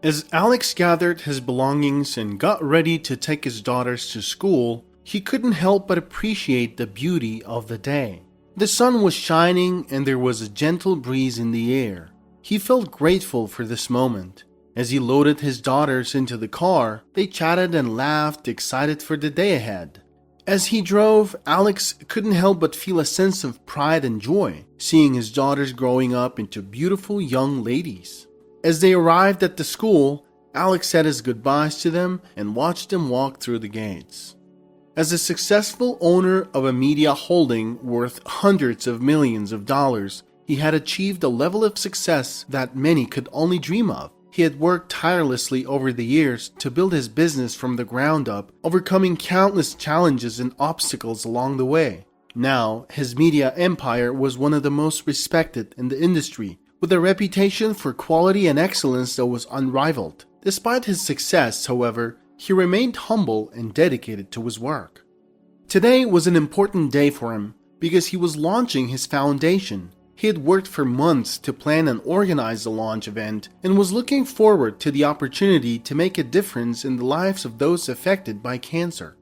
As Alex gathered his belongings and got ready to take his daughters to school, he couldn't help but appreciate the beauty of the day. The sun was shining and there was a gentle breeze in the air. He felt grateful for this moment. As he loaded his daughters into the car, they chatted and laughed, excited for the day ahead. As he drove, Alex couldn't help but feel a sense of pride and joy, seeing his daughters growing up into beautiful young ladies. As they arrived at the school, Alex said his goodbyes to them and watched them walk through the gates. As a successful owner of a media holding worth hundreds of millions of dollars, he had achieved a level of success that many could only dream of. He had worked tirelessly over the years to build his business from the ground up, overcoming countless challenges and obstacles along the way. Now, his media empire was one of the most respected in the industry, with a reputation for quality and excellence that was unrivaled. Despite his success, however, he remained humble and dedicated to his work. Today was an important day for him because he was launching his foundation. He had worked for months to plan and organize the launch event and was looking forward to the opportunity to make a difference in the lives of those affected by cancer.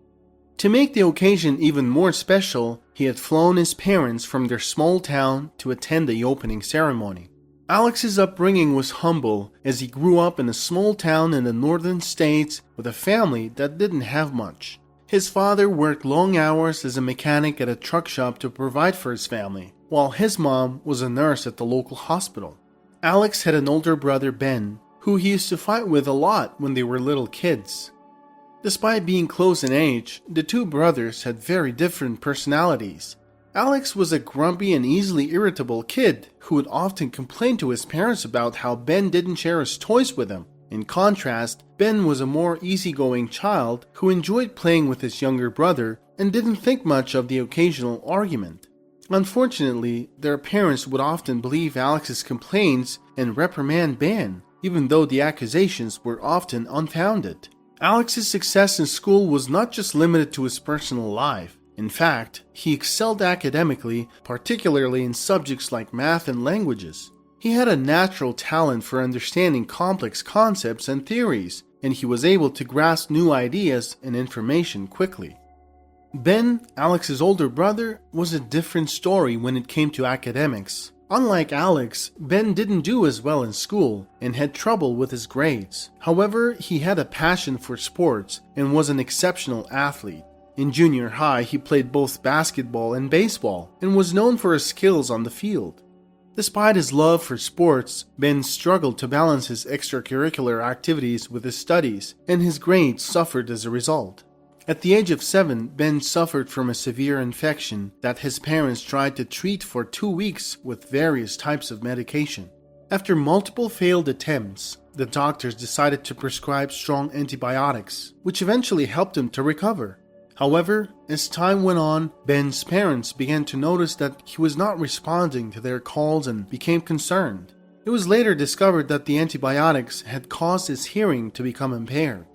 To make the occasion even more special, he had flown his parents from their small town to attend the opening ceremony. Alex's upbringing was humble as he grew up in a small town in the northern states with a family that didn't have much. His father worked long hours as a mechanic at a truck shop to provide for his family, while his mom was a nurse at the local hospital. Alex had an older brother, Ben, who he used to fight with a lot when they were little kids. Despite being close in age, the two brothers had very different personalities. Alex was a grumpy and easily irritable kid who would often complain to his parents about how Ben didn't share his toys with him. In contrast, Ben was a more easygoing child who enjoyed playing with his younger brother and didn't think much of the occasional argument. Unfortunately, their parents would often believe Alex's complaints and reprimand Ben, even though the accusations were often unfounded. Alex's success in school was not just limited to his personal life. In fact, he excelled academically, particularly in subjects like math and languages. He had a natural talent for understanding complex concepts and theories, and he was able to grasp new ideas and information quickly. Ben, Alex's older brother, was a different story when it came to academics. Unlike Alex, Ben didn't do as well in school and had trouble with his grades. However, he had a passion for sports and was an exceptional athlete. In junior high, he played both basketball and baseball and was known for his skills on the field. Despite his love for sports, Ben struggled to balance his extracurricular activities with his studies, and his grades suffered as a result. At the age of 7, Ben suffered from a severe infection that his parents tried to treat for 2 weeks with various types of medication. After multiple failed attempts, the doctors decided to prescribe strong antibiotics, which eventually helped him to recover. However, as time went on, Ben's parents began to notice that he was not responding to their calls and became concerned. It was later discovered that the antibiotics had caused his hearing to become impaired.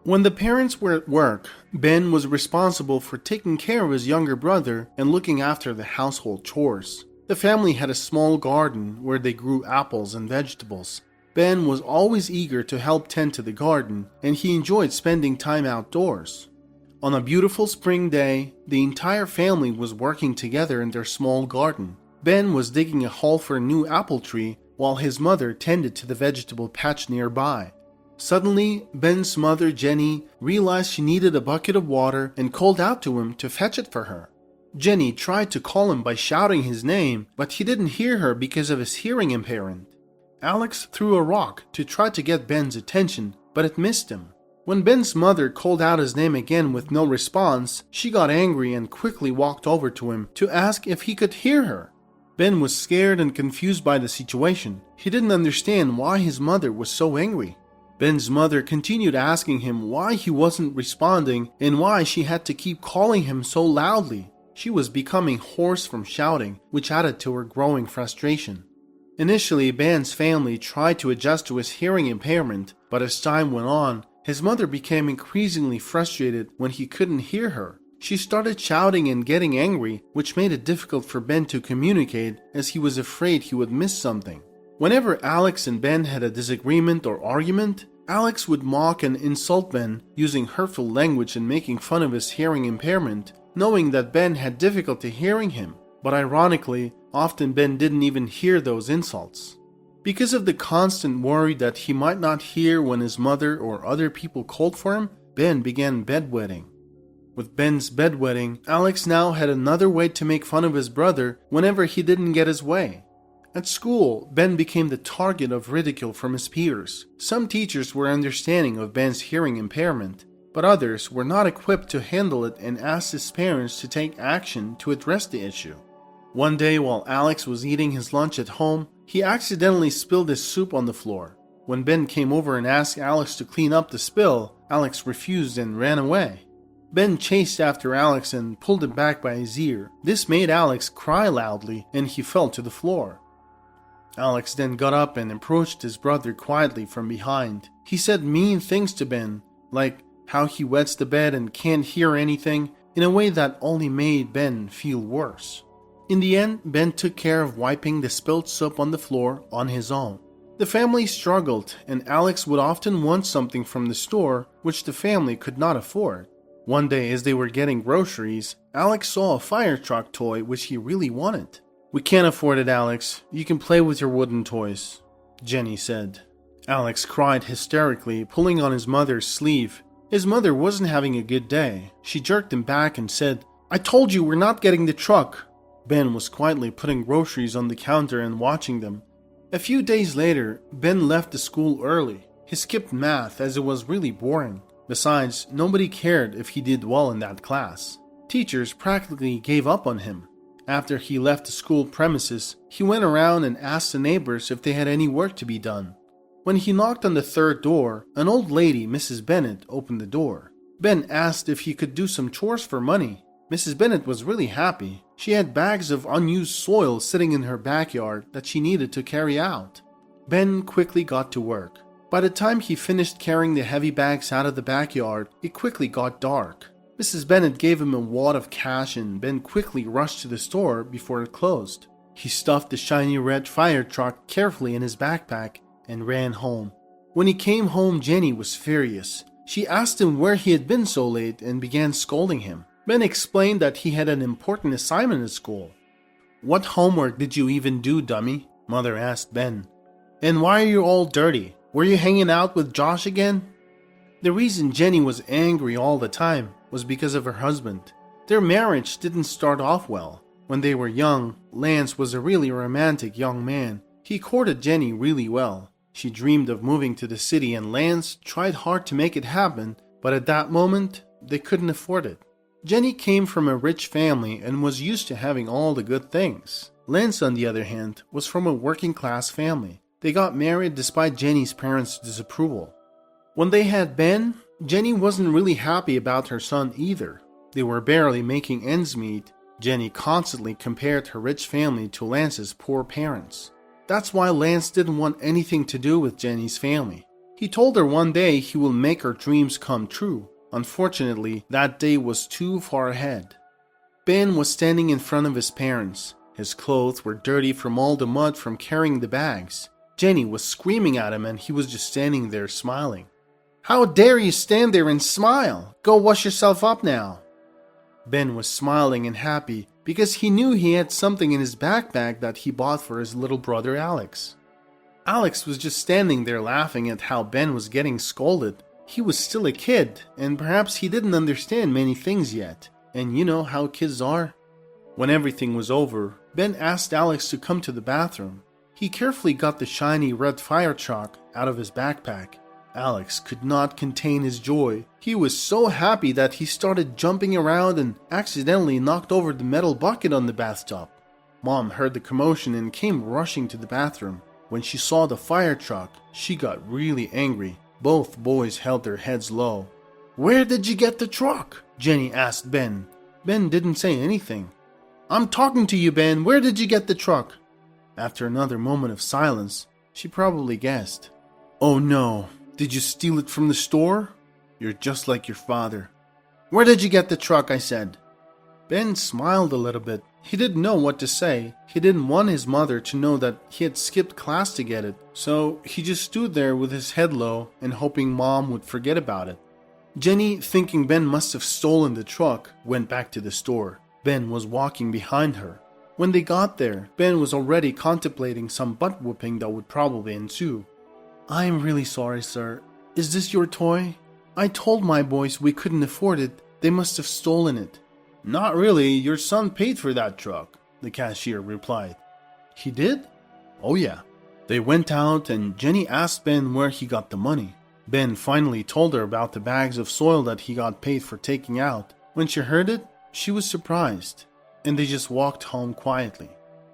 When the parents were at work, Ben was responsible for taking care of his younger brother and looking after the household chores. The family had a small garden where they grew apples and vegetables. Ben was always eager to help tend to the garden, and he enjoyed spending time outdoors. On a beautiful spring day, the entire family was working together in their small garden. Ben was digging a hole for a new apple tree while his mother tended to the vegetable patch nearby. Suddenly, Ben's mother, Jenny, realized she needed a bucket of water and called out to him to fetch it for her. Jenny tried to call him by shouting his name, but he didn't hear her because of his hearing impairment. Alex threw a rock to try to get Ben's attention, but it missed him. When Ben's mother called out his name again with no response, she got angry and quickly walked over to him to ask if he could hear her. Ben was scared and confused by the situation. He didn't understand why his mother was so angry. Ben's mother continued asking him why he wasn't responding and why she had to keep calling him so loudly. She was becoming hoarse from shouting, which added to her growing frustration. Initially, Ben's family tried to adjust to his hearing impairment, but as time went on, his mother became increasingly frustrated when he couldn't hear her. She started shouting and getting angry, which made it difficult for Ben to communicate as he was afraid he would miss something. Whenever Alex and Ben had a disagreement or argument, Alex would mock and insult Ben, using hurtful language and making fun of his hearing impairment, knowing that Ben had difficulty hearing him. But ironically, often Ben didn't even hear those insults. Because of the constant worry that he might not hear when his mother or other people called for him, Ben began bedwetting. With Ben's bedwetting, Alex now had another way to make fun of his brother whenever he didn't get his way. At school, Ben became the target of ridicule from his peers. Some teachers were understanding of Ben's hearing impairment, but others were not equipped to handle it and asked his parents to take action to address the issue. One day while Alex was eating his lunch at home, he accidentally spilled his soup on the floor. When Ben came over and asked Alex to clean up the spill, Alex refused and ran away. Ben chased after Alex and pulled him back by his ear. This made Alex cry loudly and he fell to the floor. Alex then got up and approached his brother quietly from behind. He said mean things to Ben, like how he wets the bed and can't hear anything, in a way that only made Ben feel worse. In the end, Ben took care of wiping the spilled soap on the floor on his own. The family struggled, and Alex would often want something from the store which the family could not afford. One day as they were getting groceries, Alex saw a fire truck toy which he really wanted. "We can't afford it, Alex. You can play with your wooden toys," Jenny said. Alex cried hysterically, pulling on his mother's sleeve. His mother wasn't having a good day. She jerked him back and said, "I told you we're not getting the truck." Ben was quietly putting groceries on the counter and watching them. A few days later, Ben left the school early. He skipped math as it was really boring. Besides, nobody cared if he did well in that class. Teachers practically gave up on him. After he left the school premises, he went around and asked the neighbors if they had any work to be done. When he knocked on the third door, an old lady, Mrs. Bennett, opened the door. Ben asked if he could do some chores for money. Mrs. Bennett was really happy. She had bags of unused soil sitting in her backyard that she needed to carry out. Ben quickly got to work. By the time he finished carrying the heavy bags out of the backyard, it quickly got dark. Mrs. Bennett gave him a wad of cash and Ben quickly rushed to the store before it closed. He stuffed the shiny red fire truck carefully in his backpack and ran home. When he came home, Jenny was furious. She asked him where he had been so late and began scolding him. Ben explained that he had an important assignment at school. "What homework did you even do, dummy?" Mother asked Ben. "And why are you all dirty? Were you hanging out with Josh again?" The reason Jenny was angry all the time was because of her husband. Their marriage didn't start off well. When they were young, Lance was a really romantic young man. He courted Jenny really well. She dreamed of moving to the city and Lance tried hard to make it happen, but at that moment, they couldn't afford it. Jenny came from a rich family and was used to having all the good things. Lance, on the other hand, was from a working class family. They got married despite Jenny's parents' disapproval. When they had Ben, Jenny wasn't really happy about her son either. They were barely making ends meet. Jenny constantly compared her rich family to Lance's poor parents. That's why Lance didn't want anything to do with Jenny's family. He told her one day he will make her dreams come true. Unfortunately, that day was too far ahead. Ben was standing in front of his parents. His clothes were dirty from all the mud from carrying the bags. Jenny was screaming at him and he was just standing there smiling. "How dare you stand there and smile? Go wash yourself up now." Ben was smiling and happy because he knew he had something in his backpack that he bought for his little brother Alex. Alex was just standing there laughing at how Ben was getting scolded. He was still a kid, and perhaps he didn't understand many things yet. And you know how kids are. When everything was over, Ben asked Alex to come to the bathroom. He carefully got the shiny red fire truck out of his backpack. Alex could not contain his joy. He was so happy that he started jumping around and accidentally knocked over the metal bucket on the bathtub. Mom heard the commotion and came rushing to the bathroom. When she saw the fire truck, she got really angry. Both boys held their heads low. "Where did you get the truck?" Jenny asked Ben. Ben didn't say anything. "I'm talking to you, Ben. Where did you get the truck?" After another moment of silence, she probably guessed. "Oh no, did you steal it from the store? You're just like your father." "Where did you get the truck?" I said. Ben smiled a little bit. He didn't know what to say. He didn't want his mother to know that he had skipped class to get it, so he just stood there with his head low and hoping Mom would forget about it. Jenny, thinking Ben must have stolen the truck, went back to the store. Ben was walking behind her. When they got there, Ben was already contemplating some butt whooping that would probably ensue. "I am really sorry, sir. Is this your toy? I told my boys we couldn't afford it. They must have stolen it." "Not really. Your son paid for that truck," the cashier replied. "He did?" "Oh yeah." They went out and Jenny asked Ben where he got the money. Ben finally told her about the bags of soil that he got paid for taking out. When she heard it, she was surprised, and they just walked home quietly.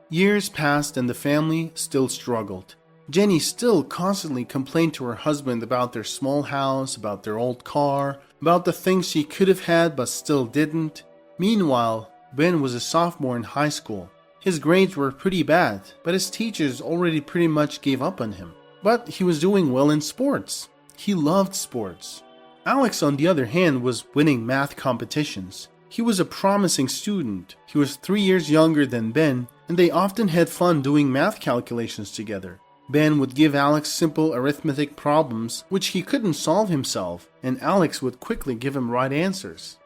Years passed and the family still struggled. Jenny still constantly complained to her husband about their small house, about their old car, about the things she could have had but still didn't. Meanwhile, Ben was a sophomore in high school. His grades were pretty bad, but his teachers already pretty much gave up on him. But he was doing well in sports. He loved sports. Alex, on the other hand, was winning math competitions. He was a promising student. He was 3 years younger than Ben, and they often had fun doing math calculations together. Ben would give Alex simple arithmetic problems which he couldn't solve himself, and Alex would quickly give him right answers.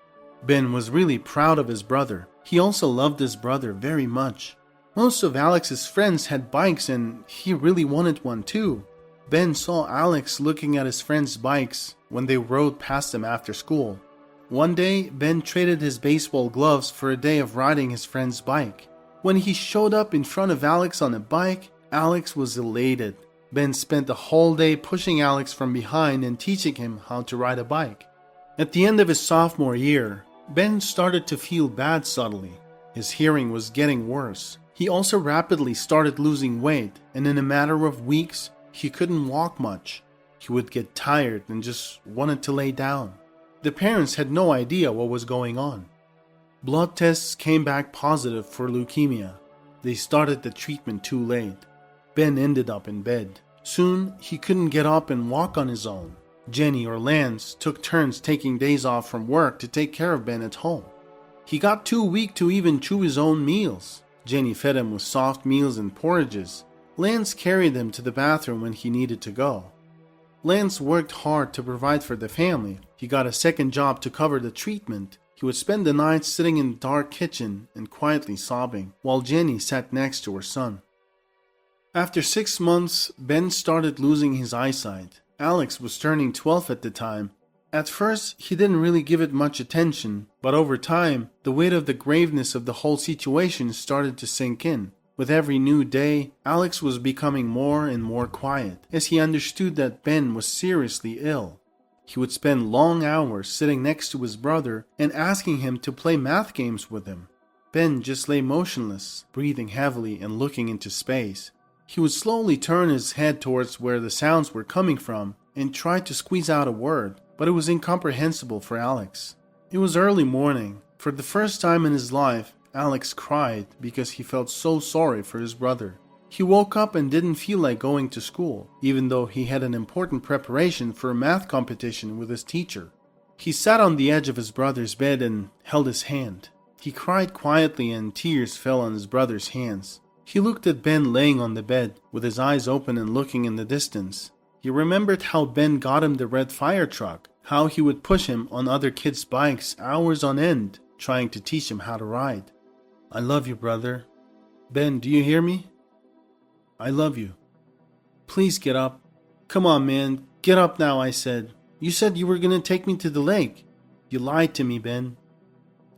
Ben was really proud of his brother. He also loved his brother very much. Most of Alex's friends had bikes and he really wanted one too. Ben saw Alex looking at his friends' bikes when they rode past him after school. One day, Ben traded his baseball gloves for a day of riding his friend's bike. When he showed up in front of Alex on a bike, Alex was elated. Ben spent the whole day pushing Alex from behind and teaching him how to ride a bike. At the end of his sophomore year, Ben started to feel bad suddenly. His hearing was getting worse. He also rapidly started losing weight, and in a matter of weeks, he couldn't walk much. He would get tired and just wanted to lay down. The parents had no idea what was going on. Blood tests came back positive for leukemia. They started the treatment too late. Ben ended up in bed. Soon, he couldn't get up and walk on his own. Jenny or Lance took turns taking days off from work to take care of Ben at home. He got too weak to even chew his own meals. Jenny fed him with soft meals and porridges. Lance carried him to the bathroom when he needed to go. Lance worked hard to provide for the family. He got a second job to cover the treatment. He would spend the night sitting in the dark kitchen and quietly sobbing, while Jenny sat next to her son. After 6 months, Ben started losing his eyesight. Alex was turning 12 at the time. At first, he didn't really give it much attention, but over time, the weight of the graveness of the whole situation started to sink in. With every new day, Alex was becoming more and more quiet, as he understood that Ben was seriously ill. He would spend long hours sitting next to his brother and asking him to play math games with him. Ben just lay motionless, breathing heavily and looking into space. He would slowly turn his head towards where the sounds were coming from and try to squeeze out a word, but it was incomprehensible for Alex. It was early morning. For the first time in his life, Alex cried because he felt so sorry for his brother. He woke up and didn't feel like going to school, even though he had an important preparation for a math competition with his teacher. He sat on the edge of his brother's bed and held his hand. He cried quietly and tears fell on his brother's hands. He looked at Ben laying on the bed, with his eyes open and looking in the distance. He remembered how Ben got him the red fire truck, how he would push him on other kids' bikes hours on end, trying to teach him how to ride. "I love you, brother. Ben, do you hear me? I love you. Please get up. Come on, man. Get up now," I said. "You said you were going to take me to the lake. You lied to me, Ben.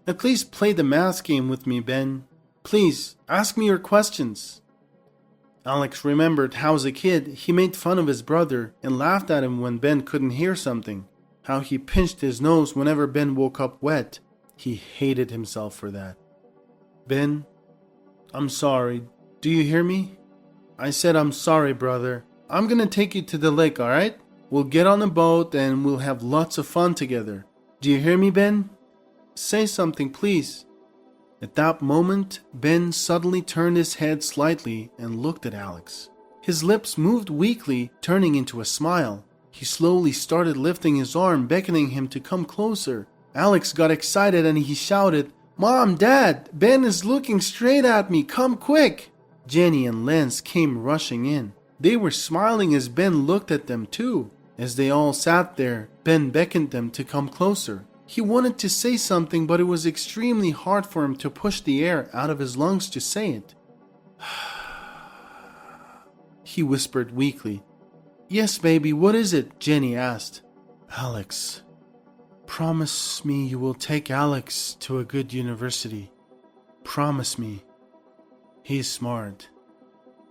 At least play the math game with me, Ben. Please, ask me your questions." Alex remembered how as a kid he made fun of his brother and laughed at him when Ben couldn't hear something, how he pinched his nose whenever Ben woke up wet. He hated himself for that. "Ben, I'm sorry. Do you hear me? I said I'm sorry, brother. I'm gonna take you to the lake, alright? We'll get on a boat and we'll have lots of fun together. Do you hear me, Ben? Say something, please." At that moment, Ben suddenly turned his head slightly and looked at Alex. His lips moved weakly, turning into a smile. He slowly started lifting his arm, beckoning him to come closer. Alex got excited and he shouted, "Mom, Dad, Ben is looking straight at me, come quick!" Jenny and Lance came rushing in. They were smiling as Ben looked at them too. As they all sat there, Ben beckoned them to come closer. He wanted to say something, but it was extremely hard for him to push the air out of his lungs to say it. He whispered weakly. "Yes, baby, what is it?" Jenny asked. "Alex. Promise me you will take Alex to a good university. Promise me. He's smart.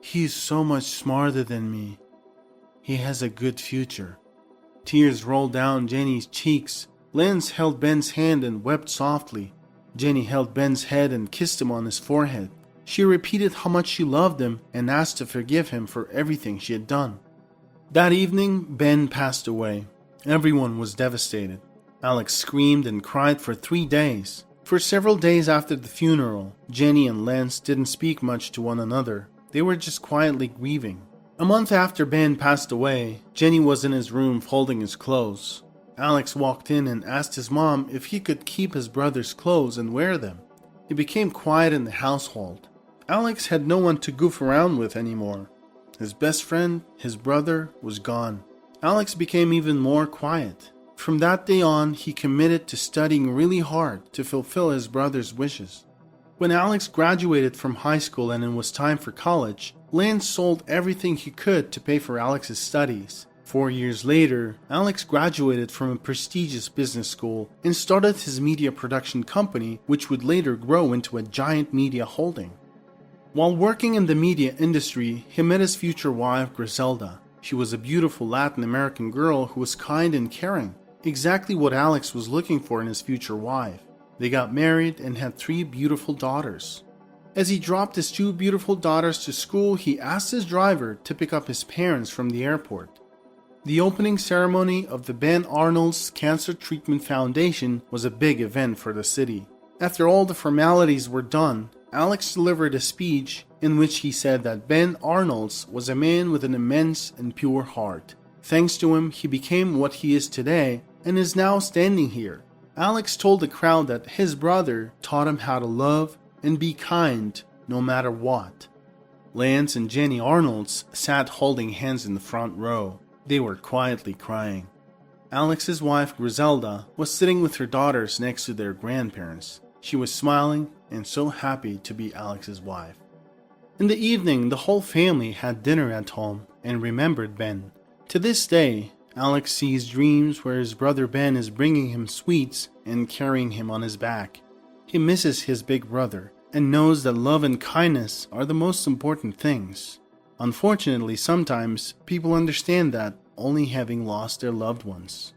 He's so much smarter than me. He has a good future." Tears rolled down Jenny's cheeks. Lance held Ben's hand and wept softly. Jenny held Ben's head and kissed him on his forehead. She repeated how much she loved him and asked to forgive him for everything she had done. That evening, Ben passed away. Everyone was devastated. Alex screamed and cried for 3 days. For several days after the funeral, Jenny and Lance didn't speak much to one another. They were just quietly grieving. A month after Ben passed away, Jenny was in his room folding his clothes. Alex walked in and asked his mom if he could keep his brother's clothes and wear them. It became quiet in the household. Alex had no one to goof around with anymore. His best friend, his brother, was gone. Alex became even more quiet. From that day on, he committed to studying really hard to fulfill his brother's wishes. When Alex graduated from high school and it was time for college, Lance sold everything he could to pay for Alex's studies. 4 years later, Alex graduated from a prestigious business school and started his media production company, which would later grow into a giant media holding. While working in the media industry, he met his future wife, Griselda. She was a beautiful Latin American girl who was kind and caring, exactly what Alex was looking for in his future wife. They got married and had 3 beautiful daughters. As he dropped his 2 beautiful daughters to school, he asked his driver to pick up his parents from the airport. The opening ceremony of the Ben Arnold's Cancer Treatment Foundation was a big event for the city. After all the formalities were done, Alex delivered a speech in which he said that Ben Arnold's was a man with an immense and pure heart. Thanks to him, he became what he is today and is now standing here. Alex told the crowd that his brother taught him how to love and be kind no matter what. Lance and Jenny Arnold's sat holding hands in the front row. They were quietly crying. Alex's wife Griselda was sitting with her daughters next to their grandparents. She was smiling and so happy to be Alex's wife. In the evening, the whole family had dinner at home and remembered Ben. To this day, Alex sees dreams where his brother Ben is bringing him sweets and carrying him on his back. He misses his big brother and knows that love and kindness are the most important things. Unfortunately, sometimes people understand that only having lost their loved ones.